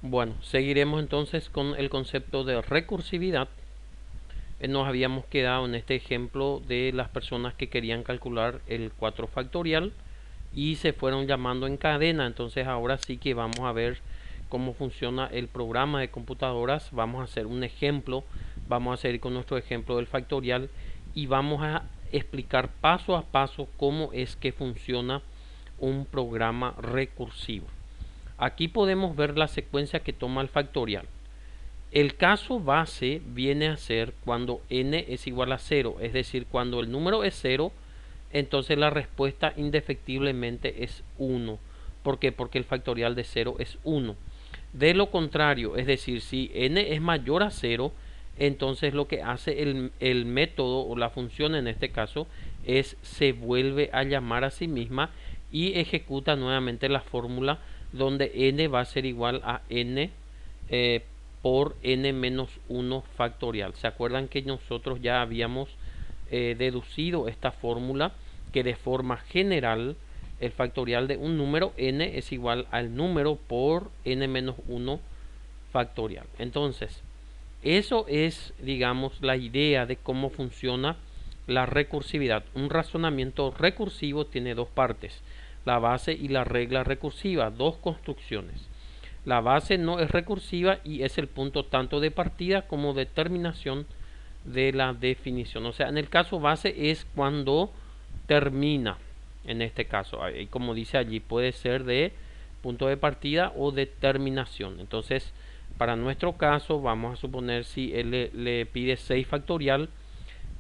Bueno, seguiremos entonces con el concepto de recursividad. Nos habíamos quedado en este ejemplo de las personas que querían calcular el 4 factorial y se fueron llamando en cadena. Entonces ahora sí que vamos a ver cómo funciona el programa de computadoras. Vamos a hacer un ejemplo, vamos a seguir con nuestro ejemplo del factorial y vamos a explicar paso a paso cómo es que funciona un programa recursivo. Aquí podemos ver la secuencia que toma el factorial. El caso base viene a ser cuando n es igual a 0, es decir, cuando el número es 0, entonces la respuesta indefectiblemente es 1. ¿Por qué? Porque el factorial de 0 es 1. De lo contrario, es decir, si n es mayor a 0, entonces lo que hace el método o la función en este caso es se vuelve a llamar a sí misma y ejecuta nuevamente la fórmula donde n va a ser igual a n por n menos 1 factorial. ¿Se acuerdan que nosotros ya habíamos deducido esta fórmula? Que de forma general el factorial de un número n es igual al número por n menos 1 factorial. Entonces, eso es, digamos, la idea de cómo funciona la recursividad. Un razonamiento recursivo tiene dos partes, la base y la regla recursiva, dos construcciones. La base no es recursiva y es el punto tanto de partida como de terminación de la definición. O sea, en el caso base es cuando termina. En este caso, como dice allí, puede ser de punto de partida o de terminación. Entonces, para nuestro caso, vamos a suponer si él le pide 6 factorial,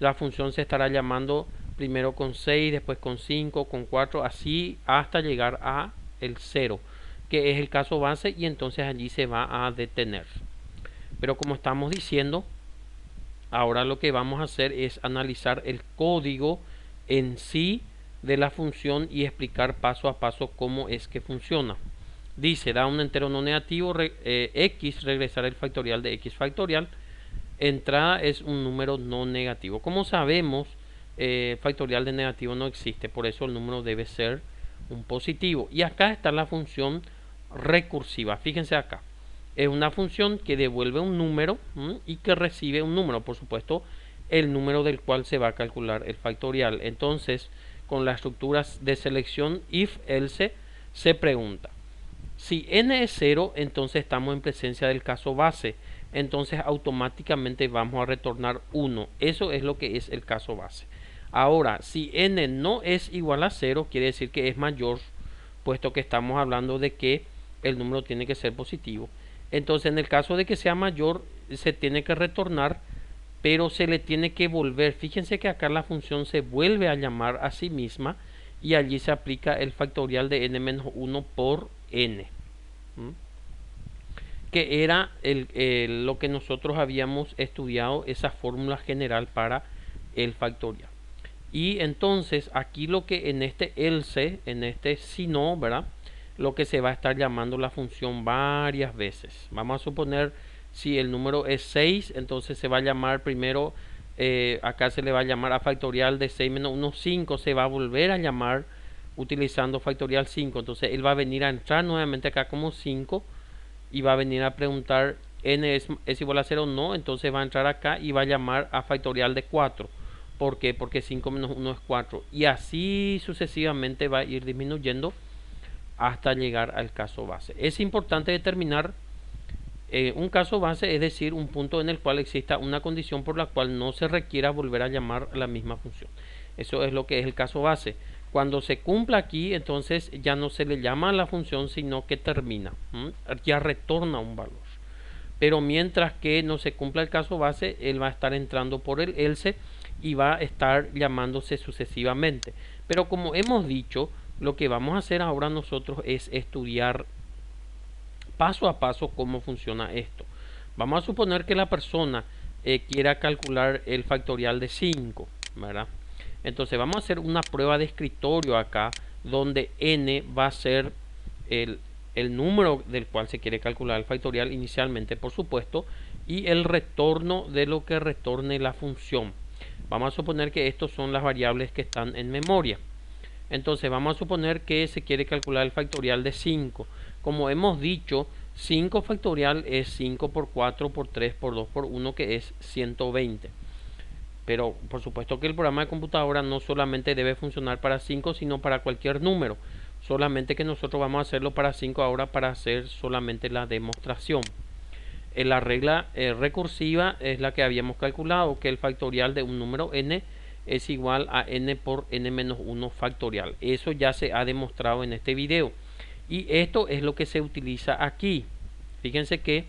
la función se estará llamando primero con 6, después con 5, con 4, así hasta llegar a el 0, que es el caso base, y entonces allí se va a detener. Pero como estamos diciendo, ahora lo que vamos a hacer es analizar el código en sí de la función y explicar paso a paso cómo es que funciona. Dice, da un entero no negativo, x, regresar el factorial de x factorial. Entrada es un número no negativo. Como sabemos, factorial de negativo no existe, por eso el número debe ser un positivo. Y acá está la función recursiva. Fíjense acá. Es una función que devuelve un número y que recibe un número, por supuesto, el número del cual se va a calcular el factorial. Entonces, con las estructuras de selección if else se pregunta: si n es 0, entonces estamos en presencia del caso base. Entonces automáticamente vamos a retornar 1. Eso es lo que es el caso base. Ahora, si n no es igual a 0, quiere decir que es mayor, puesto que estamos hablando de que el número tiene que ser positivo. Entonces, en el caso de que sea mayor, se tiene que retornar, pero se le tiene que volver. Fíjense que acá la función se vuelve a llamar a sí misma y allí se aplica el factorial de n-1 por n, que era lo que nosotros habíamos estudiado, esa fórmula general para el factorial. Y entonces aquí lo que en este else, en este si no, ¿verdad?, lo que se va a estar llamando la función varias veces. Vamos a suponer si el número es 6, entonces se va a llamar primero, acá se le va a llamar a factorial de 6 menos 1, 5, se va a volver a llamar utilizando factorial 5. Entonces él va a venir a entrar nuevamente acá como 5 y va a venir a preguntar n es igual a 0 o no, entonces va a entrar acá y va a llamar a factorial de 4. ¿Por qué? Porque 5 menos 1 es 4. Y así sucesivamente va a ir disminuyendo hasta llegar al caso base. Es importante determinar un caso base, es decir, un punto en el cual exista una condición por la cual no se requiera volver a llamar a la misma función. Eso es lo que es el caso base. Cuando se cumpla aquí, entonces ya no se le llama a la función, sino que termina, ya retorna un valor. Pero mientras que no se cumpla el caso base, él va a estar entrando por el else y va a estar llamándose sucesivamente. Pero como hemos dicho, lo que vamos a hacer ahora nosotros es estudiar paso a paso cómo funciona esto. Vamos a suponer que la persona quiera calcular el factorial de 5, ¿verdad? Entonces vamos a hacer una prueba de escritorio acá, donde n va a ser el número del cual se quiere calcular el factorial inicialmente, por supuesto, y el retorno de lo que retorne la función. Vamos a suponer que estos son las variables que están en memoria. Entonces vamos a suponer que se quiere calcular el factorial de 5. Como hemos dicho, 5 factorial es 5 por 4 por 3 por 2 por 1, que es 120. Pero por supuesto que el programa de computadora no solamente debe funcionar para 5, sino para cualquier número. Solamente que nosotros vamos a hacerlo para 5 ahora para hacer solamente la demostración. La regla recursiva es la que habíamos calculado, que el factorial de un número n es igual a n por n menos 1 factorial. Eso ya se ha demostrado en este video. Y esto es lo que se utiliza aquí. Fíjense que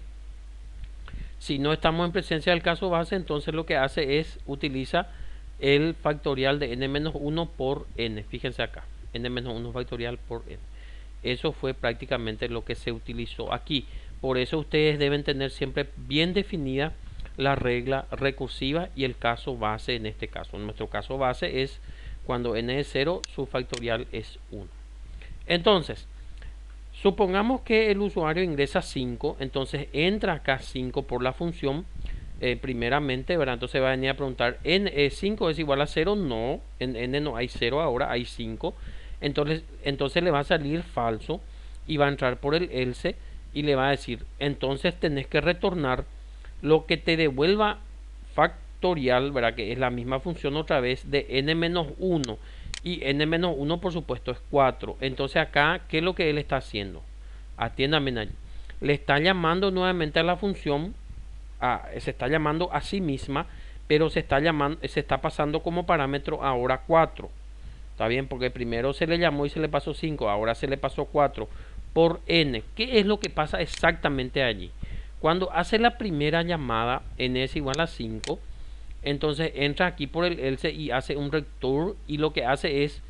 si no estamos en presencia del caso base, entonces lo que hace es utiliza el factorial de n menos 1 por n. Fíjense acá, n menos 1 factorial por n. Eso fue prácticamente lo que se utilizó aquí. Por eso ustedes deben tener siempre bien definida la regla recursiva y el caso base en este caso. Nuestro caso base es cuando n es 0, su factorial es 1. Entonces, supongamos que el usuario ingresa 5, entonces entra acá 5 por la función, primeramente, ¿verdad? Entonces va a venir a preguntar, ¿5 es igual a 0? No, en n no hay 0 ahora, hay 5. Entonces le va a salir falso y va a entrar por el else y le va a decir, entonces tenés que retornar lo que te devuelva factorial, ¿verdad? Que es la misma función otra vez de n-1. Y n-1 por supuesto es 4. Entonces acá, ¿qué es lo que él está haciendo? Atiéndame allí. Le está llamando nuevamente a la función, se está llamando a sí misma, pero se está pasando como parámetro ahora 4. ¿Está bien? Porque primero se le llamó y se le pasó 5, ahora se le pasó 4 por n. ¿Qué es lo que pasa exactamente allí? Cuando hace la primera llamada, n es igual a 5, entonces entra aquí por el else y hace un return y lo que hace es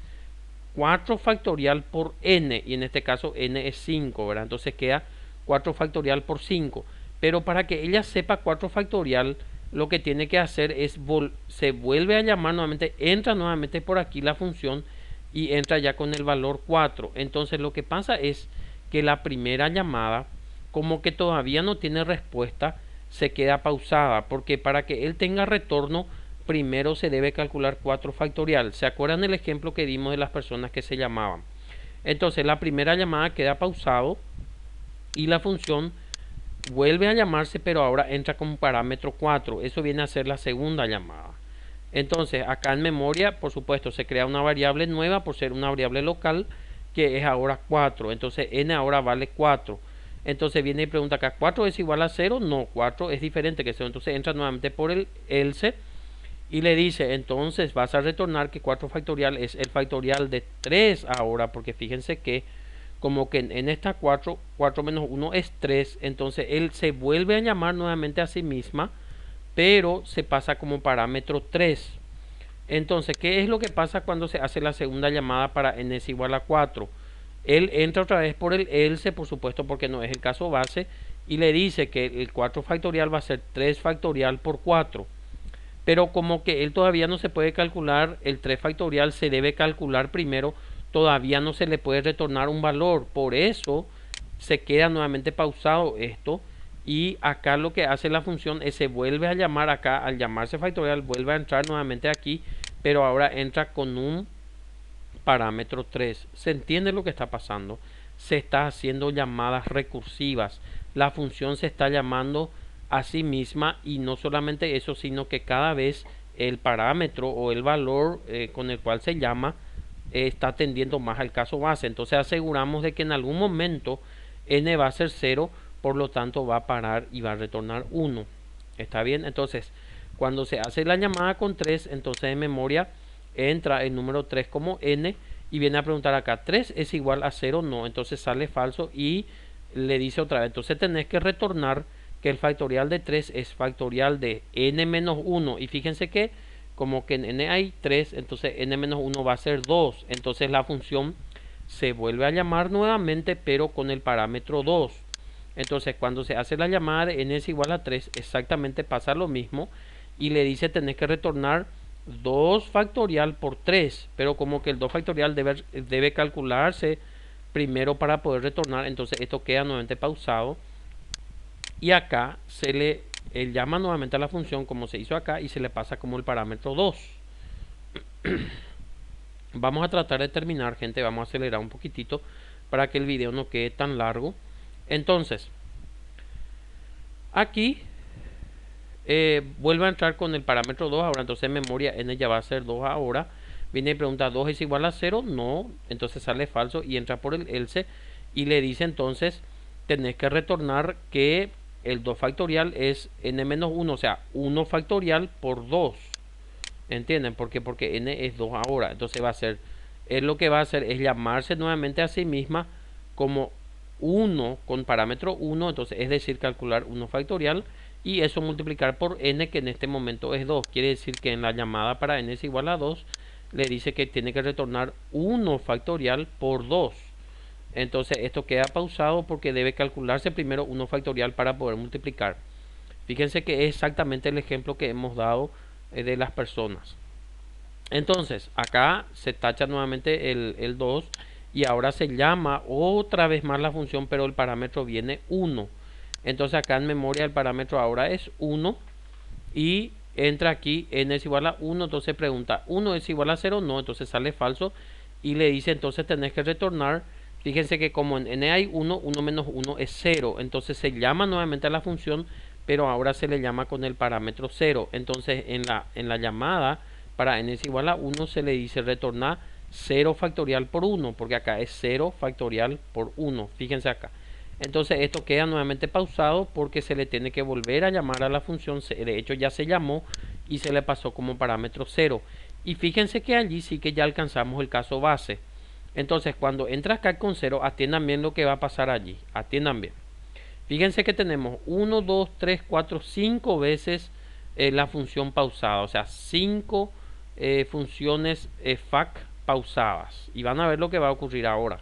4 factorial por n, y en este caso n es 5, ¿verdad? Entonces queda 4 factorial por 5. Pero para que ella sepa 4 factorial, lo que tiene que hacer es se vuelve a llamar nuevamente, entra nuevamente por aquí la función y entra ya con el valor 4. Entonces lo que pasa es que la primera llamada, como que todavía no tiene respuesta, se queda pausada, porque para que él tenga retorno, primero se debe calcular 4 factorial. ¿Se acuerdan el ejemplo que dimos de las personas que se llamaban? Entonces la primera llamada queda pausado y la función vuelve a llamarse, pero ahora entra como parámetro 4. Eso viene a ser la segunda llamada. Entonces acá en memoria, por supuesto, se crea una variable nueva por ser una variable local, que es ahora 4. Entonces n ahora vale 4. Entonces viene y pregunta acá, ¿4 es igual a 0? No, 4 es diferente que 0. Entonces entra nuevamente por el else y le dice, entonces vas a retornar que 4 factorial es el factorial de 3 ahora, porque fíjense que como que en esta 4 menos 1 es 3, entonces él se vuelve a llamar nuevamente a sí misma, pero se pasa como parámetro 3. Entonces, ¿qué es lo que pasa cuando se hace la segunda llamada para n es igual a 4? Él entra otra vez por el else, por supuesto, porque no es el caso base, y le dice que el 4 factorial va a ser 3 factorial por 4. Pero como que él todavía no se puede calcular, el 3 factorial se debe calcular primero, todavía no se le puede retornar un valor. Por eso se queda nuevamente pausado esto. Y acá lo que hace la función es se vuelve a llamar acá, al llamarse factorial, vuelve a entrar nuevamente aquí, pero ahora entra con un parámetro 3. ¿Se entiende lo que está pasando? Se está haciendo llamadas recursivas. La función se está llamando a sí misma y no solamente eso, sino que cada vez el parámetro o el valor con el cual se llama está tendiendo más al caso base. Entonces aseguramos de que en algún momento n va a ser 0, por lo tanto va a parar y va a retornar 1. ¿Está bien? Entonces cuando se hace la llamada con 3, entonces en memoria entra el número 3 como n y viene a preguntar acá, 3 es igual a 0, no, entonces sale falso y le dice otra vez, entonces tenés que retornar que el factorial de 3 es factorial de n menos 1, y fíjense que como que en n hay 3, entonces n menos 1 va a ser 2, entonces la función se vuelve a llamar nuevamente pero con el parámetro 2. Entonces cuando se hace la llamada de n es igual a 3, exactamente pasa lo mismo y le dice tenés que retornar 2 factorial por 3, pero como que el 2 factorial debe calcularse primero para poder retornar, entonces esto queda nuevamente pausado y acá él llama nuevamente a la función como se hizo acá y se le pasa como el parámetro 2. Vamos a tratar de terminar, gente, vamos a acelerar un poquitito para que el video no quede tan largo. Entonces Aquí vuelve a entrar con el parámetro 2 ahora, entonces en memoria n ya va a ser 2 ahora. Viene y pregunta, ¿2 es igual a 0? No, entonces sale falso y entra por el else y le dice entonces, tenés que retornar que el 2 factorial es n menos 1, o sea, 1 factorial por 2. ¿Entienden? ¿Por qué? Porque n es 2 ahora, entonces va a ser, lo que va a hacer es llamarse nuevamente a sí misma como 1 con parámetro 1, entonces es decir, calcular 1 factorial y eso multiplicar por n, que en este momento es 2. Quiere decir que en la llamada para n es igual a 2, le dice que tiene que retornar 1 factorial por 2. Entonces esto queda pausado porque debe calcularse primero 1 factorial para poder multiplicar. Fíjense que es exactamente el ejemplo que hemos dado de las personas. Entonces acá se tacha nuevamente el 2 y ahora se llama otra vez más la función, pero el parámetro viene 1. Entonces acá en memoria el parámetro ahora es 1 y entra aquí n es igual a 1, entonces pregunta, ¿1 es igual a 0? No, entonces sale falso y le dice entonces tenés que retornar. Fíjense que como en n hay 1, 1 menos 1 es 0, entonces se llama nuevamente a la función, pero ahora se le llama con el parámetro 0. Entonces en la llamada para n es igual a 1 se le dice retornar 0 factorial por 1, porque acá es 0 factorial por 1, fíjense acá. Entonces esto queda nuevamente pausado porque se le tiene que volver a llamar a la función. De hecho ya se llamó y se le pasó como parámetro 0. Y fíjense que allí sí que ya alcanzamos el caso base. Entonces cuando entra acá con 0, atiendan bien lo que va a pasar allí. Atiendan bien. Fíjense que tenemos 1, 2, 3, 4, 5 veces la función pausada. O sea, 5 funciones FAC pausadas. Y van a ver lo que va a ocurrir ahora.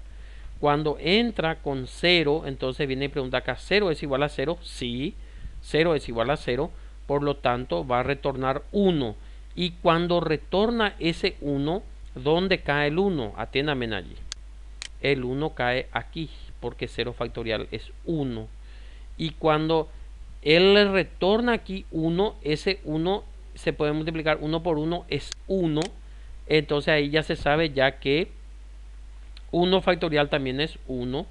Cuando entra con 0, entonces viene y pregunta acá, ¿0 es igual a 0? Sí, 0 es igual a 0, por lo tanto va a retornar 1. Y cuando retorna ese 1, ¿dónde cae el 1? Atiéndame allí. El 1 cae aquí, porque 0 factorial es 1. Y cuando él le retorna aquí 1, ese 1 se puede multiplicar 1 por 1, es 1. Entonces ahí ya se sabe ya que 1 factorial también es 1.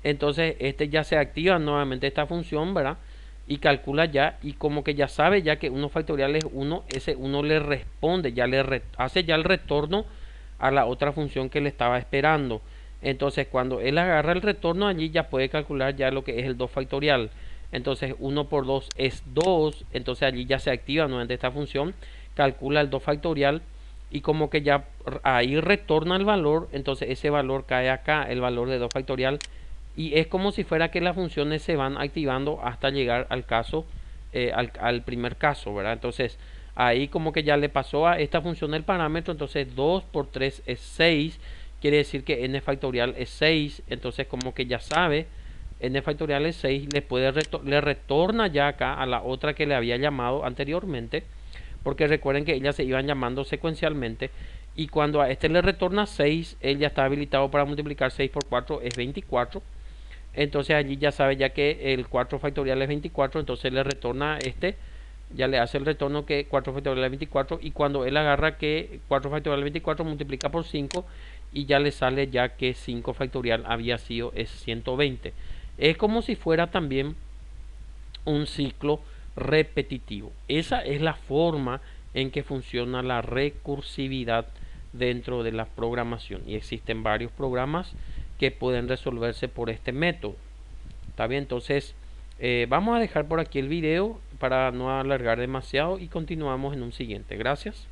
Entonces ya se activa nuevamente esta función, ¿verdad? Y calcula ya, y como que ya sabe ya que 1 factorial es 1, ese 1 le responde, ya hace ya el retorno a la otra función que le estaba esperando. Entonces cuando él agarra el retorno allí ya puede calcular ya lo que es el 2 factorial. Entonces 1 por 2 es 2, entonces allí ya se activa nuevamente esta función, calcula el 2 factorial y como que ya ahí retorna el valor, entonces ese valor cae acá, el valor de 2 factorial, y es como si fuera que las funciones se van activando hasta llegar al caso, al primer caso, ¿verdad? Entonces ahí como que ya le pasó a esta función el parámetro, entonces 2 por 3 es 6, quiere decir que n factorial es 6, entonces como que ya sabe, n factorial es 6, le retorna ya acá a la otra que le había llamado anteriormente, porque recuerden que ellas se iban llamando secuencialmente, y cuando a este le retorna 6, él ya está habilitado para multiplicar 6 por 4 es 24. Entonces allí ya sabe ya que el 4 factorial es 24, entonces le retorna ya le hace el retorno que 4 factorial es 24, y cuando él agarra que 4 factorial es 24 multiplica por 5 y ya le sale ya que 5 factorial había sido es 120. Es como si fuera también un ciclo repetitivo. Esa es la forma en que funciona la recursividad dentro de la programación, y existen varios programas que pueden resolverse por este método. ¿Está bien? Entonces vamos a dejar por aquí el video para no alargar demasiado y continuamos en un siguiente. Gracias.